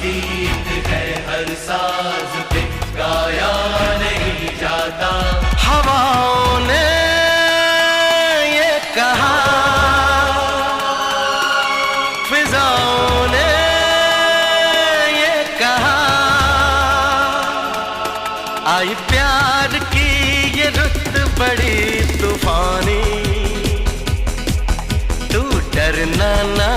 गीत है हर साज पे गाया नहीं जाता। हवाओं ने ये कहा, फिजाओं ने ये कहा, आई प्यार की ये रुत बड़ी तूफानी, तू डरना ना